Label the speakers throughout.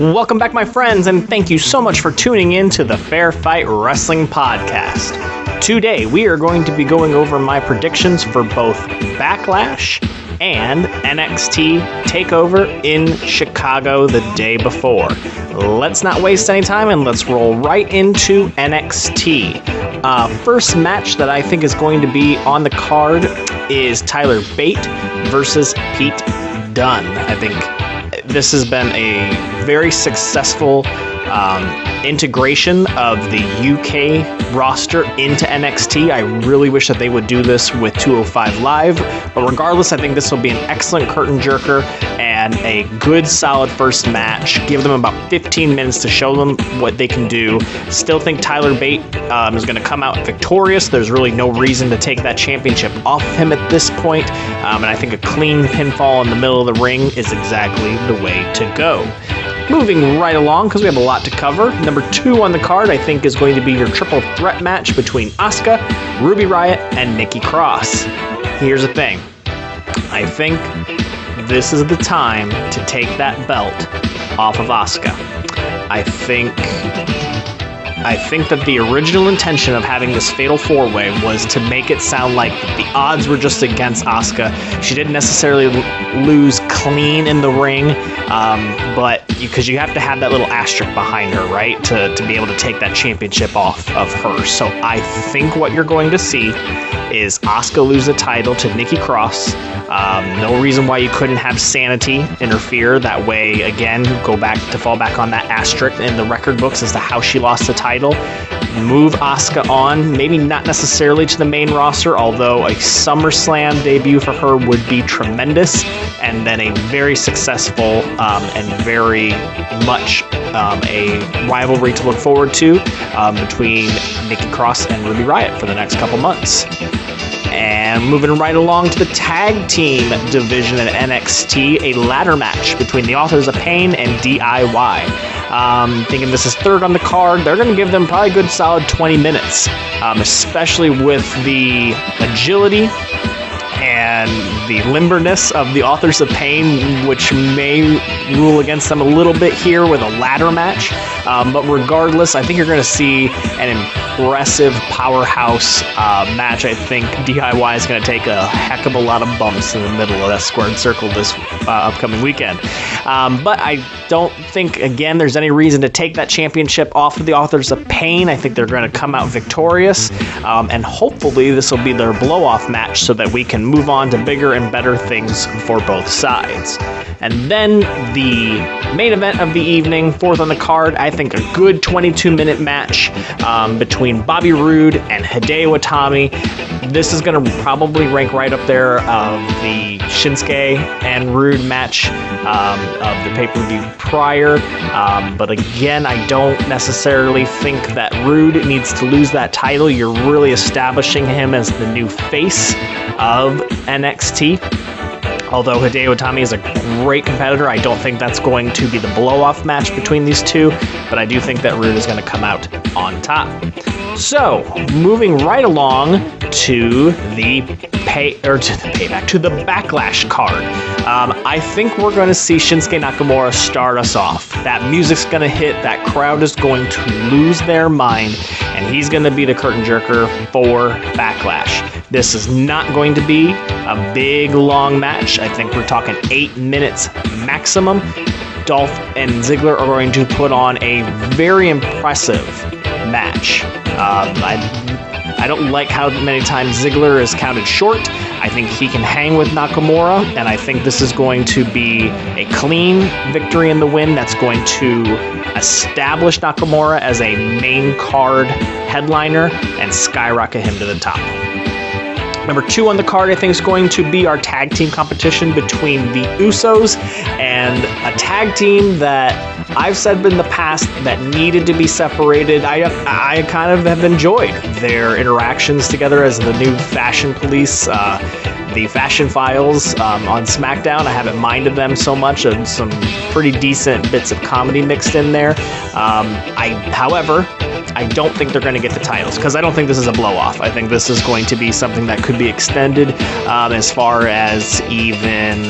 Speaker 1: Welcome back, my friends, and thank you so much for tuning in to the Fair Fight Wrestling Podcast. Today, we are going to be going over my predictions for both Backlash and NXT TakeOver in Chicago the day before. Let's not waste any time and let's roll right into NXT. First match that I think is going to be on the card is Tyler Bate versus Pete Dunne. I think this has been a very successful integration of the UK roster into NXT. I really wish that they would do this with 205 Live, but regardless, I think this will be an excellent curtain jerker and a good solid first match. Give them about 15 minutes to show them what they can do. Still think Tyler Bate is going to come out victorious. There's really no reason to take that championship off of him at this point, and I think a clean pinfall in the middle of the ring is exactly the way to go. Moving right along, because we have a lot to cover, number 2 on the card, I think, is going to be your triple threat match between Asuka, Ruby Riott, and Nikki Cross. Here's the thing. I think this is the time to take that belt off of Asuka. I think that the original intention of having this fatal 4-way was to make it sound like the odds were just against Asuka. She didn't necessarily lose clean in the ring, but because you have to have that little asterisk behind her, right, to be able to take that championship off of her. So I think what you're going to see is Asuka lose the title to Nikki Cross. No reason why you couldn't have Sanity interfere. That way, again, fall back on that asterisk in the record books as to how she lost the title. Move Asuka on, maybe not necessarily to the main roster, although a SummerSlam debut for her would be tremendous, and then a very successful and very much a rivalry to look forward to between Nikki Cross and Ruby Riott for the next couple months. And moving right along to the tag team division at NXT, a ladder match between the Authors of Pain and DIY. Thinking this is third on the card. They're going to give them probably a good solid 20 minutes, especially with the agility and the limberness of the Authors of Pain, which may rule against them a little bit here with a ladder match. But regardless, I think you're going to see an impressive powerhouse match. I think DIY is going to take a heck of a lot of bumps in the middle of that squared circle this upcoming weekend. But I don't think, again, there's any reason to take that championship off of the Authors of Pain. I think they're going to come out victorious, and hopefully this will be their blow-off match so that we can move on to bigger and better things for both sides. And then the main event of the evening, fourth on the card, I think a good 22-minute match between Bobby Roode and Hideo Itami. This is going to probably rank right up there of the Shinsuke and Roode match of the pay-per-view prior. But again, I don't necessarily think that Roode needs to lose that title. You're really establishing him as the new face of NXT. Although Hideo Itami is a great competitor, I don't think that's going to be the blow-off match between these two, but I do think that Roode is going to come out on top. So, moving right along to the Backlash card. I think we're going to see Shinsuke Nakamura start us off. That music's going to hit, that crowd is going to lose their mind, and he's going to be the curtain jerker for Backlash. This is not going to be a big, long match. I think we're talking 8 minutes maximum. Dolph and Ziggler are going to put on a very impressive match. I don't like how many times Ziggler is counted short. I think he can hang with Nakamura, and I think this is going to be a clean victory in the win that's going to establish Nakamura as a main card headliner and skyrocket him to the top. Number 2 on the card, I think, is going to be our tag team competition between the Usos and a tag team that I've said in the past that needed to be separated. I kind of have enjoyed their interactions together as the new Fashion Police, the Fashion Files on Smackdown. I haven't minded them so much, and some pretty decent bits of comedy mixed in there. However, I I don't think they're going to get the titles because I don't think this is a blow-off. I think this is going to be something that could be extended as far as even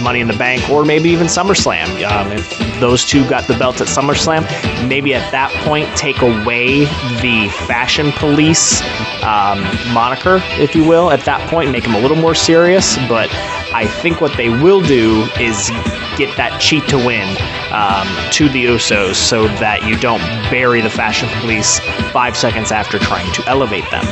Speaker 1: Money in the Bank or maybe even SummerSlam. If those two got the belts at SummerSlam, maybe at that point take away the Fashion Police moniker, if you will, at that point, make them a little more serious. But I think what they will do is get that cheat to win to the Usos so that you don't bury the Fashion Police 5 seconds after trying to elevate them.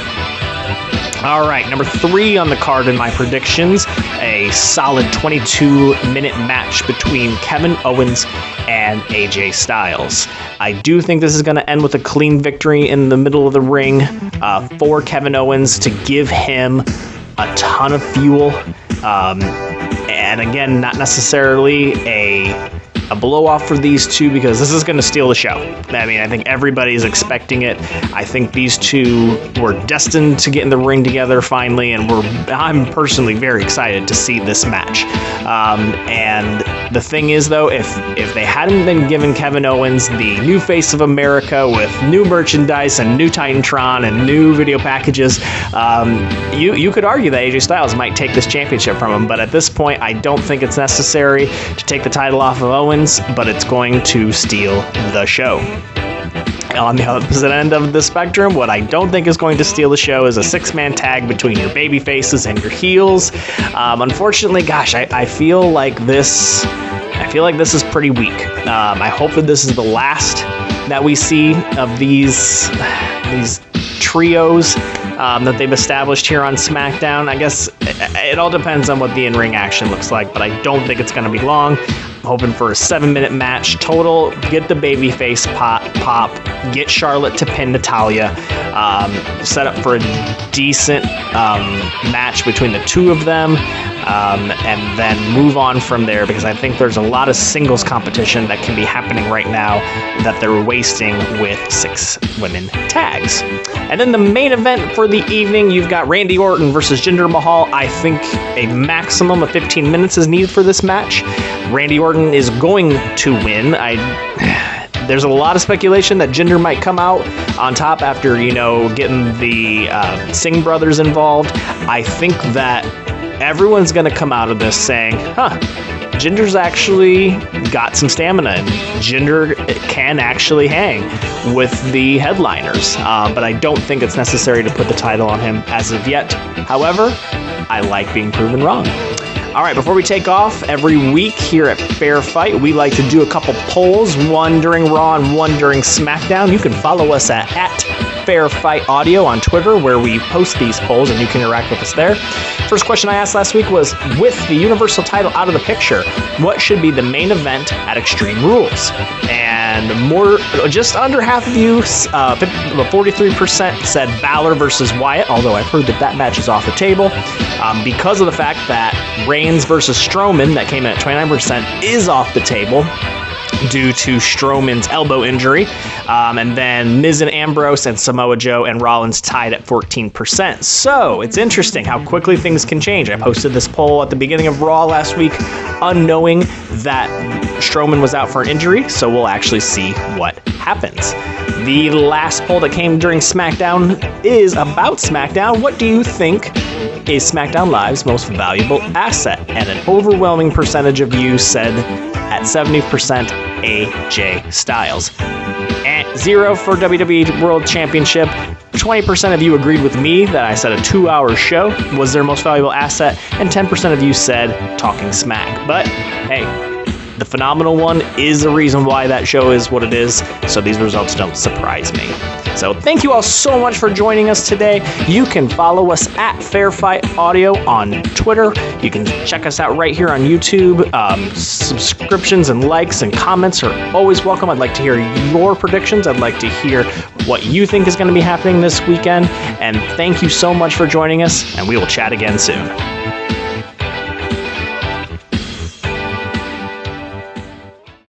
Speaker 1: All right, number 3 on the card in my predictions, a solid 22-minute match between Kevin Owens and AJ Styles. I do think this is going to end with a clean victory in the middle of the ring for Kevin Owens to give him a ton of fuel. And again, not necessarily a blow-off for these two because this is going to steal the show. I mean, I think everybody's expecting it. I think these two were destined to get in the ring together finally, and I'm personally very excited to see this match. And the thing is, though, if they hadn't been given Kevin Owens the new face of America with new merchandise and new Titantron and new video packages, you could argue that AJ Styles might take this championship from him. But at this point, I don't think it's necessary to take the title off of Owens, but it's going to steal the show. On the opposite end of the spectrum, what I don't think is going to steal the show is a 6-man tag between your baby faces and your heels. Unfortunately, gosh, I feel like this is pretty weak. I hope that this is the last that we see of these trios that they've established here on SmackDown. I guess it all depends on what the in-ring action looks like, but I don't think it's going to be long. I'm hoping for a 7-minute match total. Get the babyface pop. Get Charlotte to pin Natalya. Set up for a decent match between the two of them. And then move on from there because I think there's a lot of singles competition that can be happening right now that they're wasting with 6-women tags. And then the main event for the evening, you've got Randy Orton versus Jinder Mahal. I think a maximum of 15 minutes is needed for this match. Randy Orton is going to win. There's a lot of speculation that Jinder might come out on top after, getting the Singh brothers involved. I think that everyone's going to come out of this saying, Jinder's actually got some stamina, and Jinder can actually hang with the headliners. But I don't think it's necessary to put the title on him as of yet. However, I like being proven wrong. All right, before we take off, every week here at Fair Fight, we like to do a couple polls, one during Raw and one during SmackDown. You can follow us at Fair Fight Audio on Twitter, where we post these polls, and you can interact with us there. First question I asked last week was, with the Universal title out of the picture, what should be the main event at Extreme Rules? And just under half of you, 43% said Balor versus Wyatt, although I've heard that match is off the table, because of the fact that Reigns versus Strowman, that came in at 29%, is off the table due to Strowman's elbow injury. And then Miz and Ambrose and Samoa Joe and Rollins tied at 14%. So it's interesting how quickly things can change. I posted this poll at the beginning of Raw last week, unknowing that Strowman was out for an injury. So we'll actually see what happens. The last poll that came during SmackDown is about SmackDown. What do you think is SmackDown Live's most valuable asset? And an overwhelming percentage of you said at 70% AJ Styles. At 0 for WWE World Championship. 20% of you agreed with me that I said a 2-hour show was their most valuable asset, and 10% of you said talking smack. But hey, the phenomenal one is the reason why that show is what it is, so these results don't surprise me. So thank you all so much for joining us today. You can follow us at Fair Fight Audio on Twitter. You can check us out right here on YouTube. Subscriptions and likes and comments are always welcome. I'd like to hear your predictions. I'd like to hear what you think is going to be happening this weekend. And thank you so much for joining us, and we will chat again soon.